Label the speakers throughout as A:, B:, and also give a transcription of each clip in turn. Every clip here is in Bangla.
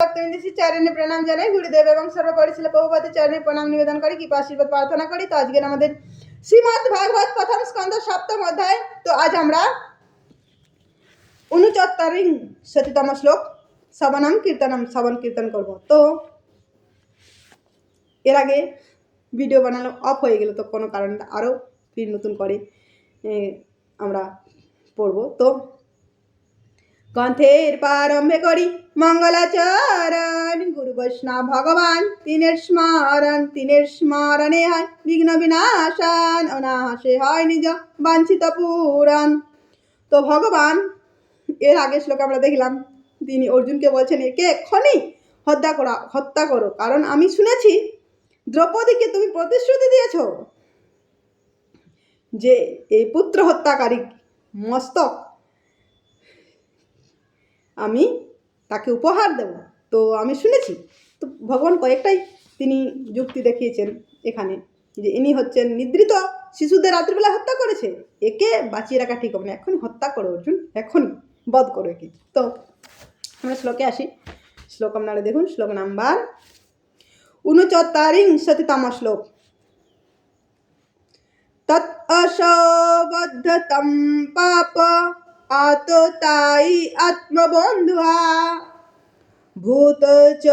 A: ভক্তবৃন্দ চরণে প্রণাম জানাই, গুরুদেব এবং সর্বোপরি শিল প্রভুপাদের চরণে প্রণাম নিবেদন করি, কৃপা আশীর্বাদ প্রার্থনা করি। তো আজকে আমাদের শ্রীমদ্ ভাগবত প্রথম স্কন্ধ সপ্তম অধ্যায়। তো আজ আমরা 69তম শ্লোক শ্রবণ কীর্তন করব। তো এর আগে ভিডিও বানানো অফ হয়ে গেল, তো কোনো কারণে আরও ফির নতুন করে আমরা পড়ব। তো গ্রন্থের প্রারম্ভে করি মঙ্গলাচরণ, গুরু বৈষ্ণব ভগবান তিনের স্মরণে হয় বিঘ্ন বিনাশান, অনায়াসে হয় নিজ বাঞ্ছিত পূরণ। তো ভগবান এর আগে শ্লোক আমরা দেখলাম, তিনি অর্জুনকে বলছেন একে এক্ষুনি হত্যা করো, কারণ আমি শুনেছি দ্রৌপদীকে তুমি প্রতিশ্রুতি দিয়েছ যে এই পুত্র হত্যাকারী মস্তক আমি তাকে উপহার দেব। তো আমি শুনেছি। তো ভগবান কয়েকটাই তিনি যুক্তি দেখিয়েছেন এখানে, যে ইনি হচ্ছেন নিদ্রিত শিশুদের রাত্রিবেলা হত্যা করেছে, একে বাঁচিয়ে রাখা ঠিক হবে না, এখনই হত্যা করো অর্জুন, এখনই বধ করো একে। তো আমরা শ্লোকে আসি। শ্লোক আপনারা দেখুন, শ্লোক নাম্বার 69তম শ্লোক। তৎ অসবদ্ধতম পাপ আততাই আত্মবন্ধুহা ভূত চ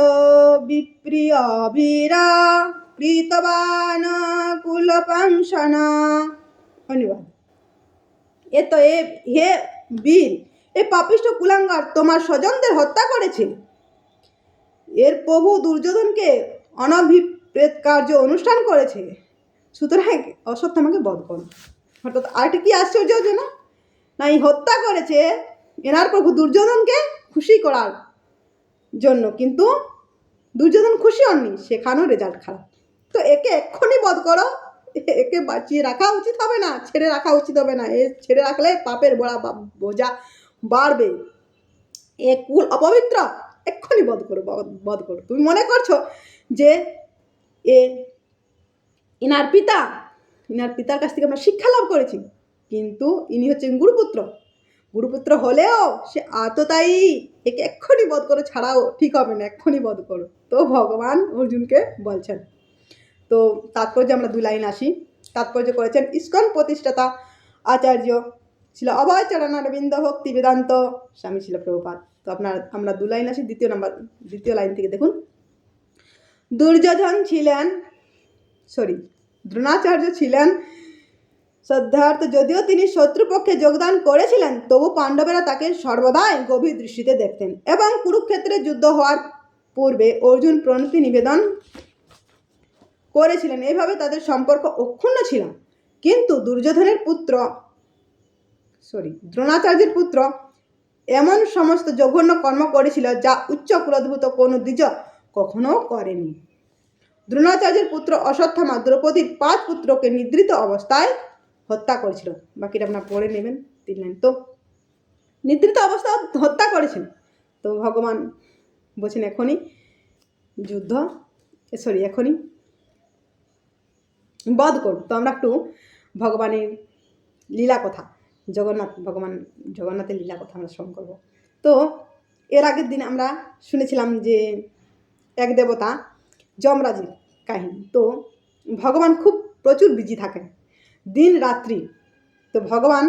A: বিপ্রিয়ভীরা কৃতবান কুলপাংশন। ধন্যবাদ। হে বীর, এ পাপিষ্ঠ কুলাঙ্গার তোমার স্বজনদের হত্যা করেছে। এর প্রভু দুর্যোধনকে অনভিপ্রেত কার্য অনুষ্ঠান করেছে, সুতরাং অশ্বত্থামাকে বধ করো। অর্থাৎ আরেকটা কি আশ্চর্য না, এই হত্যা করেছে এনার প্রভু দুর্যোধনকে খুশি করার জন্য, কিন্তু দুর্যোধন খুশি হননি, সেখানেও রেজাল্ট খারাপ। তো একে এক্ষুনি বধ করো, একে বাঁচিয়ে রাখা উচিত হবে না, ছেড়ে রাখা উচিত হবে না। এ ছেড়ে রাখলে পাপের বোঝা বাড়বে, এ কুল অপবিত্র, এক্ষুনি বধ করো। তুমি মনে করছো যে ইনার পিতার কাছ থেকে আমরা শিক্ষা লাভ করেছি, কিন্তু ইনি হচ্ছেন গুরুপুত্র হলেও সে আততায়ী, একে এক্ষুনি বধ করো, ছাড়াও ঠিক হবে না, এক্ষুনি বধ করো। তো ভগবান অর্জুনকে বলছেন। তো তাৎপর্য আমরা 2 লাইন আসি। তাৎপর্য করেছেন ইস্কন প্রতিষ্ঠাতা আচার্য ছিল অভয় চরণারবিন্দ ভক্তি বেদান্ত স্বামী ছিল প্রভুপাদ। তো আমরা 2 লাইন আসি। দ্বিতীয় লাইন থেকে দেখুন। দ্রোণাচার্য ছিলেন শ্রদ্ধার্থ, যদিও তিনি শত্রুপক্ষে যোগদান করেছিলেন, তবু পাণ্ডবেরা তাকে সর্বদাই গভীর দৃষ্টিতে দেখতেন, এবং কুরুক্ষেত্রে যুদ্ধ হওয়ার পূর্বে অর্জুন প্রণতি নিবেদন করেছিলেন। এইভাবে তাদের সম্পর্ক অক্ষুণ্ণ ছিল। কিন্তু দ্রোণাচার্যের পুত্র এমন সমস্ত জঘন্য কর্ম করেছিল যা উচ্চ কুলোদ্ভূত কোনো দ্বিজ কখনো করেনি। দ্রোণাচার্যের পুত্র অশ্বত্থামা দ্রৌপদীর 5 পুত্রকে নিদ্রিত অবস্থায় হত্যা করেছিল। বাকিটা আপনারা পড়ে নেবেন 3 লাইন। তো নিদ্রিত অবস্থায় হত্যা করেছেন, তো ভগবান বলছেন এখনই বধ করুন। তো আমরা একটু ভগবানের লীলা কথা, জগন্নাথের লীলা কথা আমরা শ্রবণ করব। তো এর আগের দিন আমরা শুনেছিলাম যে এক দেবতা যমরাজের কাহিনী। তো ভগবান খুব প্রচুর বিজি থাকেন দিন রাত্রি। তো ভগবান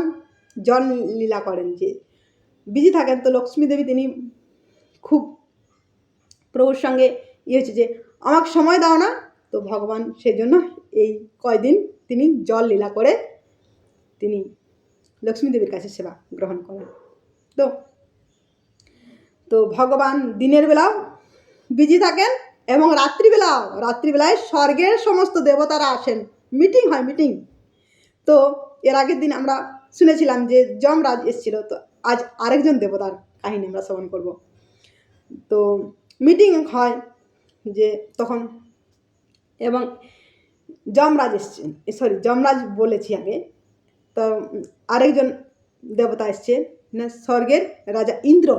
A: জন লীলা করেন যে বিজি থাকেন। তো লক্ষ্মী দেবী তিনি খুব প্রভুর সঙ্গে হয়েছে যে আমাকে সময় দাও না। তো ভগবান সেজন্য এই কয়দিন তিনি জল লীলা করে তিনি লক্ষ্মী দেবীর কাছে সেবা গ্রহণ করেন। তো ভগবান দিনের বেলাও বিজি থাকেন, এবং রাত্রিবেলায় স্বর্গের সমস্ত দেবতারা আসেন, মিটিং। তো এর আগের দিন আমরা শুনেছিলাম যে যমরাজ এসেছিল। তো আজ আরেকজন দেবতার কাহিনী আমরা শ্রবণ করব। তো মিটিং হয় যে তখন, এবং যমরাজ বলেছি আগে। তো আরেকজন দেবতা এসছেন না, স্বর্গের রাজা ইন্দ্র।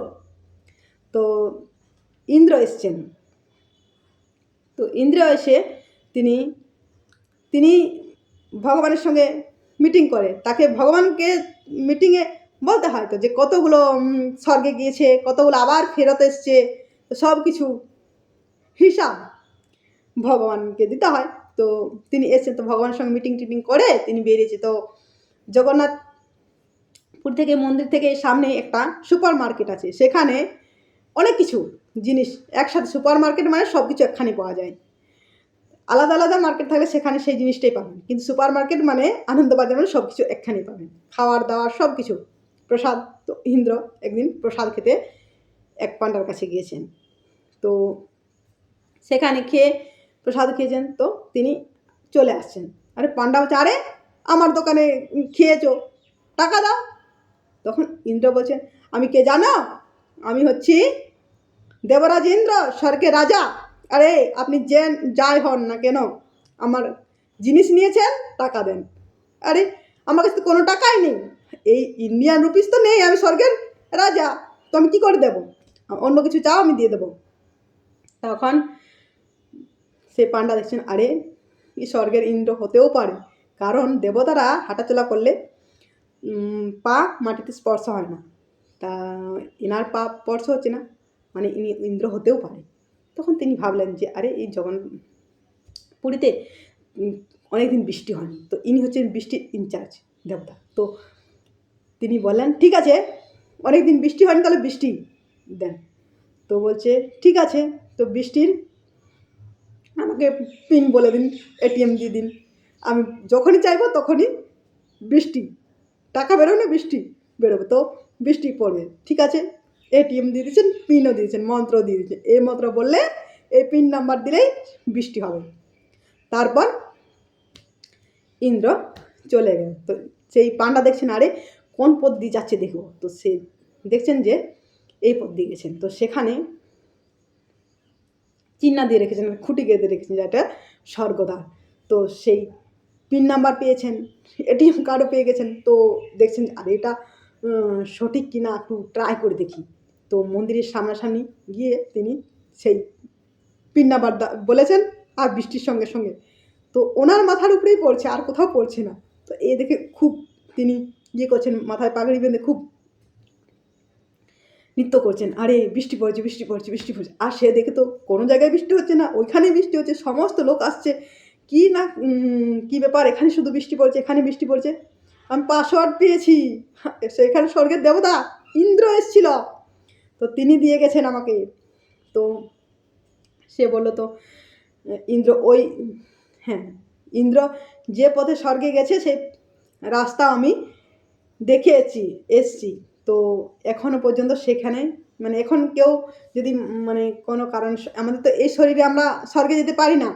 A: তো ইন্দ্র এসছেন। তো ইন্দ্র এসে তিনি ভগবানের সঙ্গে মিটিং করে। তাকে ভগবানকে মিটিংয়ে বলতে হয় তো যে কতগুলো স্বর্গে গিয়েছে, কতগুলো আবার ফেরত এসছে। তো সব কিছু হিসাব ভগবানকে দিতে হয়। তো তিনি এসেছেন, তো ভগবানের সঙ্গে মিটিং টিটিং করে তিনি বেরিয়েছে। তো জগন্নাথপুর থেকে মন্দির থেকে সামনে একটা সুপার মার্কেট আছে, সেখানে অনেক কিছু জিনিস একসাথে, সুপার মার্কেট মানে সব কিছু একখানে পাওয়া যায়। আলাদা আলাদা মার্কেট থাকলে সেখানে সেই জিনিসটাই পাবেন, কিন্তু সুপার মার্কেট মানে আনন্দবাজার মানে সব কিছু একখানেই পাবেন, খাওয়ার দাওয়ার সব কিছু। প্রসাদ, তো ইন্দ্র একদিন প্রসাদ খেতে এক পান্ডার কাছে গিয়েছেন। তো সেখানে খেয়ে প্রসাদ খেয়েছেন, তো তিনি চলে আসছেন। আরে পান্ডা বলছে, আরে আমার দোকানে খেয়েছো, টাকা দাও। তখন ইন্দ্র বলছেন, আমি কে জানো? আমি হচ্ছি দেবরাজ ইন্দ্র, স্বর্গের রাজা। আরে আপনি যে যাই হন না কেন, আমার জিনিস নিয়েছেন, টাকা দেন। আরে আমার কাছে তো কোনো টাকাই নেই, এই ইন্ডিয়ান রুপিস তো নেই, আমি স্বর্গের রাজা, তো আমি কী করে দেবো? অন্য কিছু চাও, আমি দিয়ে দেবো। তখন সে পান্ডা দেখছেন, আরে এই স্বর্গের ইন্দ্র হতেও পারে, কারণ দেবতারা হাঁটাচলা করলে পা মাটিতে স্পর্শ হয় না, তা এনার পা স্পর্শ হচ্ছে না, মানে ইনি ইন্দ্র হতেও পারে। তখন তিনি ভাবলেন যে আরে এই পুরীতে অনেকদিন বৃষ্টি হয়নি, তো ইনি হচ্ছেন বৃষ্টির ইনচার্জ দেবতা। তো তিনি বললেন, ঠিক আছে, অনেকদিন বৃষ্টি হয়নি, তাহলে বৃষ্টি দেন। তো বলছে, ঠিক আছে, তো বৃষ্টির আমাকে পিন বলে দিন, এটিএম দিয়ে দিন, আমি যখনই চাইবো তখনই বৃষ্টি, টাকা বেরোবে না, বৃষ্টি বেরোবে, তো বৃষ্টি পড়বে। ঠিক আছে, এটিএম দিয়ে দিয়েছেন, পিনও দিয়েছেন, মন্ত্র দিয়ে দিয়েছেন, এই মন্ত্র বললে, এই পিন নাম্বার দিলেই বৃষ্টি হবে। তারপর ইন্দ্র চলে গেল। তো সেই পান্ডা দেখছেন, আরে কোন পথ দিয়ে যাচ্ছে দেখো। তো সে দেখছেন যে এই পথ দিয়ে গেছেন, তো সেখানে চিহ্ন দিয়ে রেখেছেন, খুঁটি গেঁথে রেখেছেন, যেটা স্বর্গদ্বার। তো সেই পিন নাম্বার পেয়েছেন, এটিএম কার্ডও পেয়ে গেছেন। তো দেখছেন আর এটা সঠিক কিনা একটু ট্রাই করে দেখি। তো মন্দিরের সামনাসামনি গিয়ে তিনি সেই পিন নাম্বার বলেছেন, আর বৃষ্টির সঙ্গে সঙ্গে তো ওনার মাথার উপরেই পড়ছে, আর কোথাও পড়ছে না। তো এই দেখে খুব তিনি করছেন, মাথায় পাগড়ি বেঁধে খুব নৃত্য করছেন, আরে বৃষ্টি পড়ছে, বৃষ্টি পড়ছে, বৃষ্টি পড়ছে। আর সে দেখে তো কোনো জায়গায় বৃষ্টি হচ্ছে না, ওইখানেই বৃষ্টি হচ্ছে, সমস্ত লোক আসছে, কি না কী ব্যাপার, এখানে শুধু বৃষ্টি পড়ছে, এখানে বৃষ্টি পড়ছে। আমি পাসওয়ার্ড পেয়েছি, সেখানে স্বর্গের দেবতা ইন্দ্র এসেছিল, তো তিনি দিয়ে গেছেন আমাকে। তো সে বললো, তো ইন্দ্র ওই, হ্যাঁ, ইন্দ্র যে পথে স্বর্গে গেছে সেই রাস্তা আমি দেখে এসছি। তো এখনও পর্যন্ত সেখানে মানে এখন কেউ যদি মানে কোনো কারণ, আমাদের তো এই শরীরে আমরা স্বর্গে যেতে পারি না,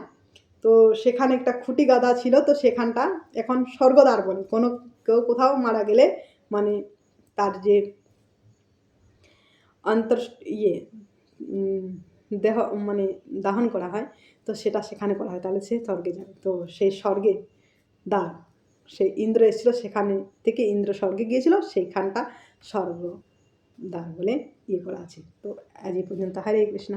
A: তো সেখানে একটা খুঁটি গাদা ছিল, তো সেখানটা এখন স্বর্গদ্বার বলে। কেউ কোথাও মারা গেলে মানে তার যে অন্তর দেহ মানে দাহন করা হয়, তো সেটা সেখানে করা হয়, তাহলে সে স্বর্গে যাবে। তো সেই স্বর্গে দ্বার, সেই ইন্দ্র এসেছিল, সেখানে থেকে ইন্দ্র স্বর্গে গিয়েছিল, সেইখানটা স্বর্গদ্বার বলে করা আছে। তো আজ এই পর্যন্ত। হরে কৃষ্ণ।